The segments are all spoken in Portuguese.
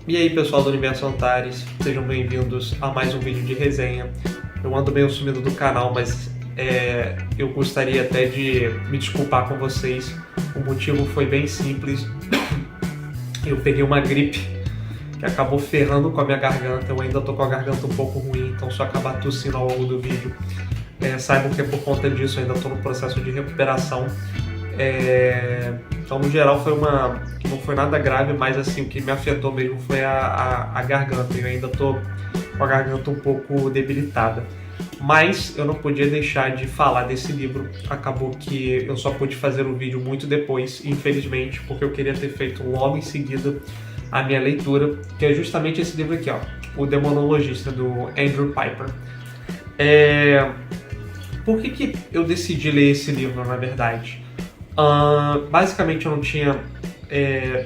E aí pessoal do Universo Antares, sejam bem-vindos a mais um vídeo de resenha. Eu ando meio sumido do canal, mas eu gostaria até de me desculpar com vocês. O motivo foi bem simples. Eu peguei uma gripe que acabou ferrando com a minha garganta. Eu ainda tô com a garganta um pouco ruim, então se eu acabar tossindo ao longo do vídeo, saibam que é por conta disso. Eu ainda tô no processo de recuperação. Então no geral não foi nada grave, mas assim, o que me afetou mesmo foi a garganta. Eu ainda tô com a garganta um pouco debilitada, mas eu não podia deixar de falar desse livro. Acabou que eu só pude fazer o vídeo muito depois, infelizmente, porque eu queria ter feito logo em seguida a minha leitura, que é justamente esse livro aqui, ó, O Demonologista, do Andrew Piper. Por que eu decidi ler esse livro, na verdade? Basicamente eu não tinha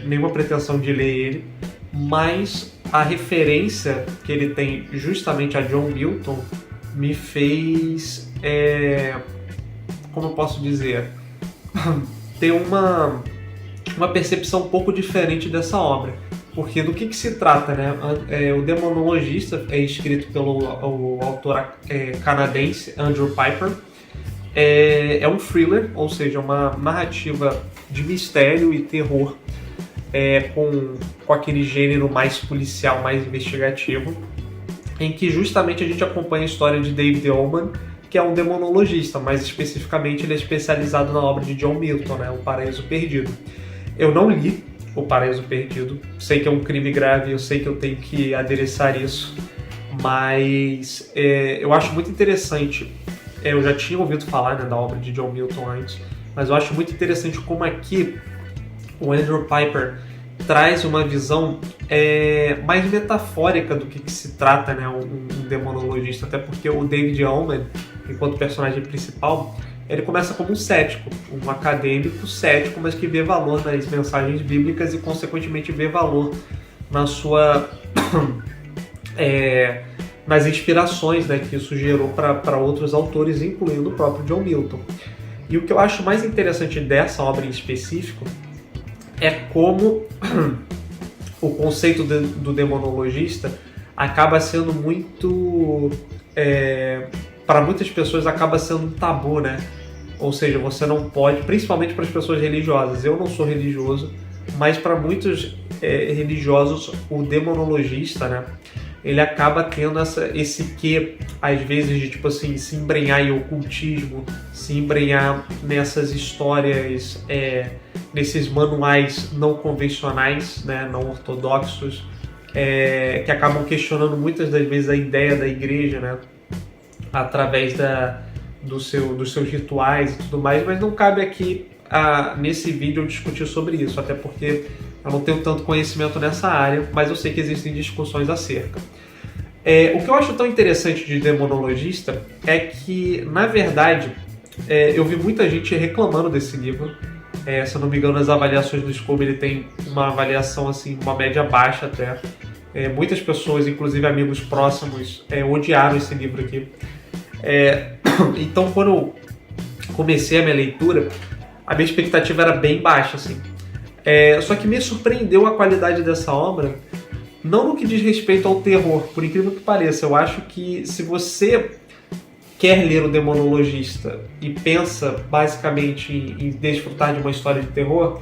nenhuma pretensão de ler ele, mas a referência que ele tem justamente a John Milton me fez, como eu posso dizer, ter uma percepção um pouco diferente dessa obra. Porque do que se trata, né? O Demonologista é escrito pelo autor canadense Andrew Piper. É um thriller, ou seja, uma narrativa de mistério e terror, com aquele gênero mais policial, mais investigativo, em que justamente a gente acompanha a história de David Ullman, que é um demonologista, mais especificamente ele é especializado na obra de John Milton, né, O Paraíso Perdido. Eu não li O Paraíso Perdido, sei que é um crime grave, eu sei que eu tenho que adereçar isso, mas eu acho muito interessante. Eu já tinha ouvido falar, né, da obra de John Milton antes, mas eu acho muito interessante como aqui o Andrew Piper traz uma visão mais metafórica do que se trata, né, um demonologista, até porque o David Ullman, enquanto personagem principal, ele começa como um cético, um acadêmico cético, mas que vê valor nas mensagens bíblicas e, consequentemente, vê valor na sua... nas inspirações, né, que isso gerou para outros autores, incluindo o próprio John Milton. E o que eu acho mais interessante dessa obra em específico é como o conceito do demonologista acaba sendo muito... para muitas pessoas acaba sendo um tabu, né? Ou seja, você não pode, principalmente para as pessoas religiosas. Eu não sou religioso, mas para muitos religiosos, o demonologista, né, ele acaba tendo esse quê, às vezes, de tipo assim, se embrenhar em ocultismo, se embrenhar nessas histórias, nesses manuais não convencionais, né, não ortodoxos, que acabam questionando muitas das vezes a ideia da igreja, né, através dos seus rituais e tudo mais, mas não cabe aqui nesse vídeo eu discutir sobre isso, até porque eu não tenho tanto conhecimento nessa área, mas eu sei que existem discussões acerca. O que eu acho tão interessante de Demonologista é que, na verdade, eu vi muita gente reclamando desse livro. Se eu não me engano, as avaliações do Scooby, ele tem uma avaliação, assim, uma média baixa até. Muitas pessoas, inclusive amigos próximos, odiaram esse livro aqui. Então, quando eu comecei a minha leitura, a minha expectativa era bem baixa, assim. Só que me surpreendeu a qualidade dessa obra, não no que diz respeito ao terror, por incrível que pareça. Eu acho que se você quer ler o Demonologista e pensa basicamente em desfrutar de uma história de terror,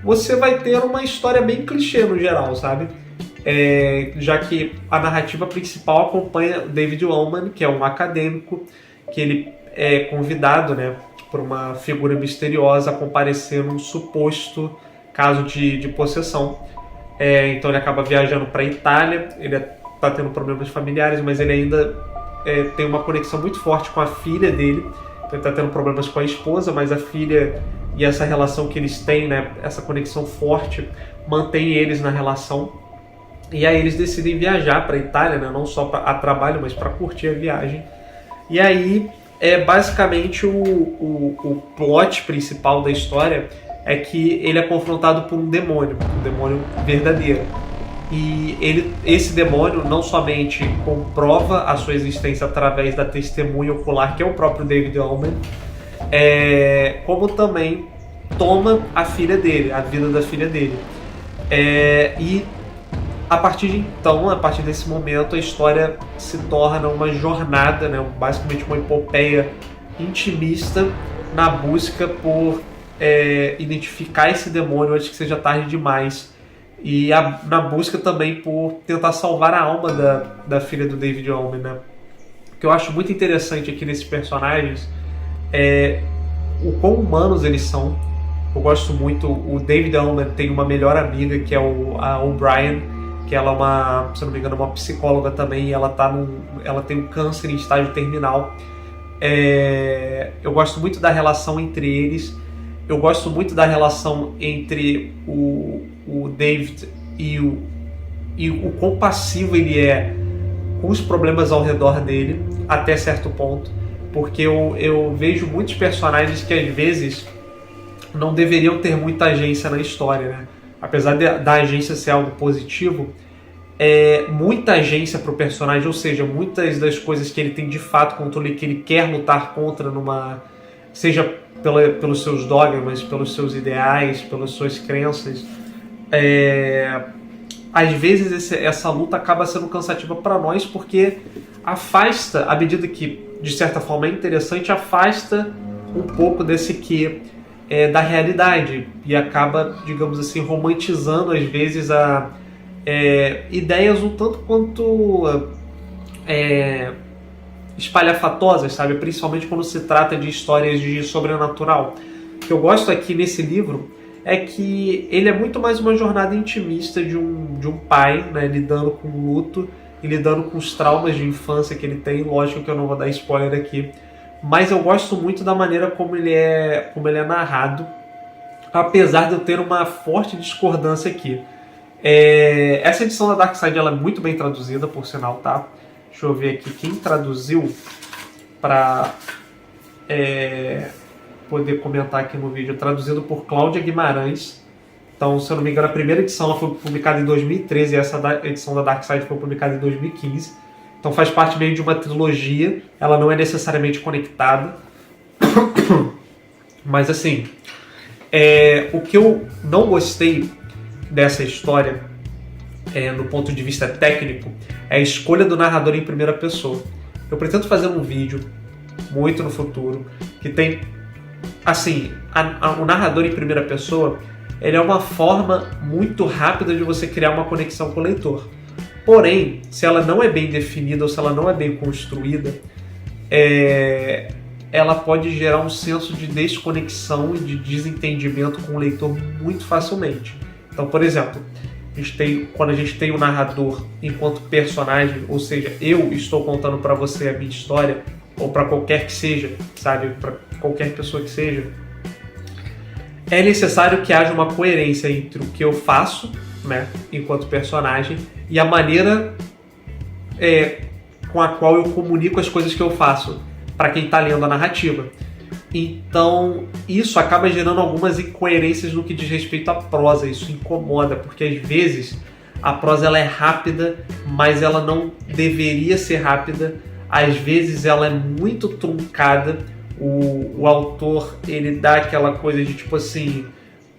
você vai ter uma história bem clichê no geral, sabe? Já que a narrativa principal acompanha David Ullman, que é um acadêmico, que ele é convidado, né, por uma figura misteriosa a comparecer num suposto caso de possessão. Então ele acaba viajando para a Itália, ele está tendo problemas familiares, mas ele ainda tem uma conexão muito forte com a filha dele. Então ele está tendo problemas com a esposa, mas a filha e essa relação que eles têm, né, essa conexão forte, mantém eles na relação. E aí eles decidem viajar para a Itália, né, não só a trabalho, mas para curtir a viagem. E aí, basicamente, o plot principal da história é que ele é confrontado por um demônio verdadeiro. E esse demônio não somente comprova a sua existência através da testemunha ocular, que é o próprio David Ullman, como também toma a filha dele, a vida da filha dele. E a partir de então, a partir desse momento, a história se torna uma jornada, né, basicamente uma epopeia intimista na busca por identificar esse demônio antes que seja tarde demais, e na busca também por tentar salvar a alma da filha do David Owen, né? O que eu acho muito interessante aqui nesses personagens é o quão humanos eles são. Eu gosto muito, o David Owen tem uma melhor amiga, que é a O'Brien, que ela é uma, se não me engano, uma psicóloga também, e ela tem um câncer em estágio terminal. Eu gosto muito da relação entre eles. Eu gosto muito da relação entre o David e o quão passivo ele é com os problemas ao redor dele, até certo ponto. Porque eu vejo muitos personagens que às vezes não deveriam ter muita agência na história, né? Apesar da agência ser algo positivo, muita agência para o personagem, ou seja, muitas das coisas que ele tem de fato controle, que ele quer lutar contra, seja pelos seus dogmas, pelos seus ideais, pelas suas crenças, às vezes essa luta acaba sendo cansativa para nós, porque afasta, à medida que de certa forma é interessante, afasta um pouco desse quê da realidade, e acaba, digamos assim, romantizando às vezes ideias um tanto quanto espalhafatosas, sabe? Principalmente quando se trata de histórias de sobrenatural. O que eu gosto aqui nesse livro é que ele é muito mais uma jornada intimista de um pai, né, lidando com o luto e lidando com os traumas de infância que ele tem. Lógico que eu não vou dar spoiler aqui, mas eu gosto muito da maneira como ele é narrado, apesar de eu ter uma forte discordância aqui. Essa edição da Dark Side ela é muito bem traduzida, por sinal, tá? Deixa eu ver aqui quem traduziu para poder comentar aqui no vídeo. Traduzido por Cláudia Guimarães. Então, se eu não me engano, a primeira edição ela foi publicada em 2013 e essa edição da Dark Side foi publicada em 2015. Então faz parte meio de uma trilogia. Ela não é necessariamente conectada. Mas assim, o que eu não gostei dessa história, no ponto de vista técnico, é a escolha do narrador em primeira pessoa. Eu pretendo fazer um vídeo muito no futuro que tem, assim, o narrador em primeira pessoa, ele é uma forma muito rápida de você criar uma conexão com o leitor. Porém, se ela não é bem definida ou se ela não é bem construída, ela pode gerar um senso de desconexão e de desentendimento com o leitor muito facilmente. Então, por exemplo, quando a gente tem o narrador enquanto personagem, ou seja, eu estou contando para você a minha história, ou para qualquer que seja, sabe, para qualquer pessoa que seja, é necessário que haja uma coerência entre o que eu faço, né, enquanto personagem, e a maneira com a qual eu comunico as coisas que eu faço para quem está lendo a narrativa. Então, isso acaba gerando algumas incoerências no que diz respeito à prosa. Isso incomoda, porque às vezes a prosa ela é rápida, mas ela não deveria ser rápida. Às vezes ela é muito truncada. O autor, ele dá aquela coisa de tipo assim,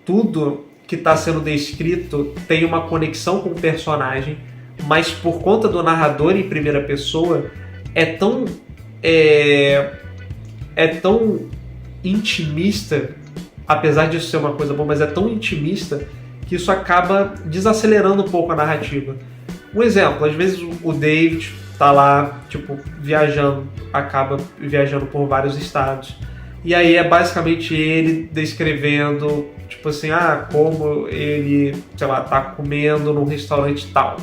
tudo que está sendo descrito tem uma conexão com o personagem, mas por conta do narrador em primeira pessoa, é tão intimista, apesar disso ser uma coisa boa, mas é tão intimista que isso acaba desacelerando um pouco a narrativa. Um exemplo, às vezes o David tá lá, tipo, acaba viajando por vários estados, e aí é basicamente ele descrevendo, tipo assim, como ele, sei lá, tá comendo num restaurante tal,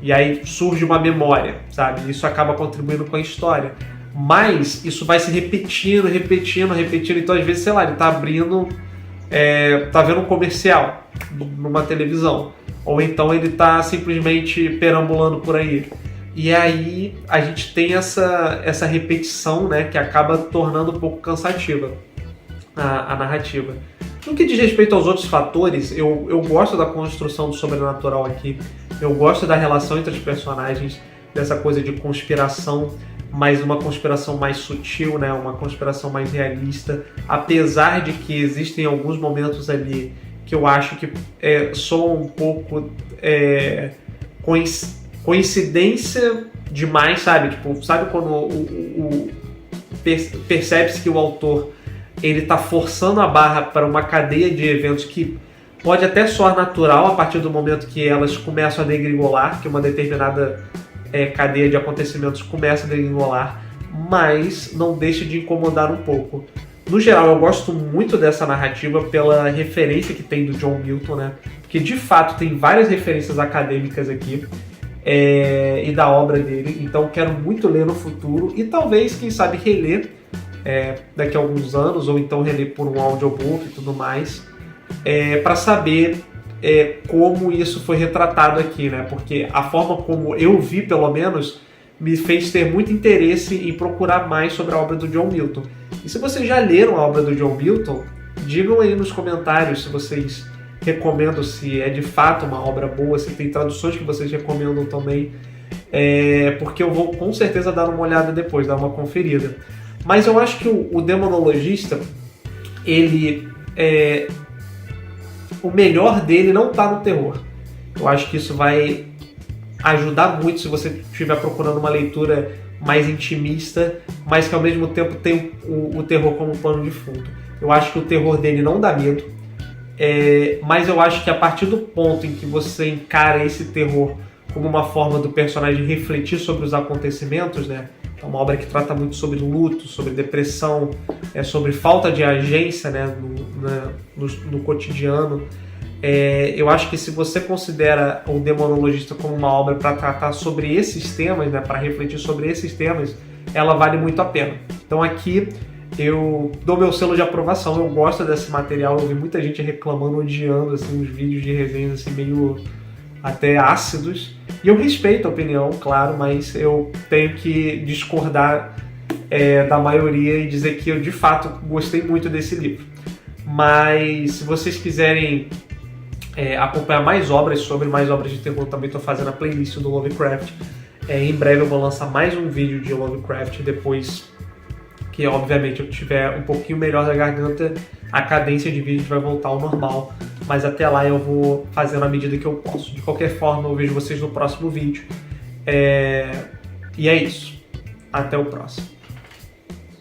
e aí surge uma memória, sabe? Isso acaba contribuindo com a história. Mas isso vai se repetindo, então às vezes, sei lá, ele tá abrindo, tá vendo um comercial numa televisão, ou então ele tá simplesmente perambulando por aí. E aí a gente tem essa repetição, né, que acaba tornando um pouco cansativa a narrativa. No que diz respeito aos outros fatores, eu gosto da construção do sobrenatural aqui, eu gosto da relação entre os personagens, dessa coisa de conspiração, mas uma conspiração mais sutil, né? Uma conspiração mais realista, apesar de que existem alguns momentos ali que eu acho que soam um pouco coincidência demais, sabe? Tipo, sabe quando percebe-se que o autor ele tá forçando a barra para uma cadeia de eventos que pode até soar natural a partir do momento que elas começam a degringolar, que uma determinada cadeia de acontecimentos começa a degringolar, mas não deixa de incomodar um pouco. No geral, eu gosto muito dessa narrativa pela referência que tem do John Milton, né? Porque de fato tem várias referências acadêmicas aqui e da obra dele, então quero muito ler no futuro e talvez, quem sabe, reler daqui a alguns anos, ou então reler por um audiobook e tudo mais, para saber como isso foi retratado aqui, né? Porque a forma como eu vi, pelo menos, me fez ter muito interesse em procurar mais sobre a obra do John Milton. E se vocês já leram a obra do John Milton, digam aí nos comentários se vocês recomendam, se é de fato uma obra boa, se tem traduções que vocês recomendam também, porque eu vou com certeza dar uma olhada depois, dar uma conferida. Mas eu acho que o Demonologista, ele o melhor dele não está no terror. Eu acho que isso vai ajudar muito se você estiver procurando uma leitura mais intimista, mas que ao mesmo tempo tem o terror como pano de fundo. Eu acho que o terror dele não dá medo, mas eu acho que a partir do ponto em que você encara esse terror como uma forma do personagem refletir sobre os acontecimentos, né? É uma obra que trata muito sobre luto, sobre depressão, sobre falta de agência, né, no cotidiano. Eu acho que se você considera o Demonologista como uma obra para tratar sobre esses temas, né, para refletir sobre esses temas, ela vale muito a pena. Então aqui eu dou meu selo de aprovação, eu gosto desse material, eu vi muita gente reclamando, odiando assim, os vídeos de resenhas assim, meio até ácidos, e eu respeito a opinião, claro, mas eu tenho que discordar da maioria e dizer que eu de fato gostei muito desse livro. Mas se vocês quiserem acompanhar mais obras de terror, também estou fazendo a playlist do Lovecraft. Em breve eu vou lançar mais um vídeo de Lovecraft, depois que obviamente eu tiver um pouquinho melhor da garganta, a cadência de vídeo vai voltar ao normal, mas até lá eu vou fazendo à medida que eu posso. De qualquer forma, eu vejo vocês no próximo vídeo. E é isso. Até o próximo.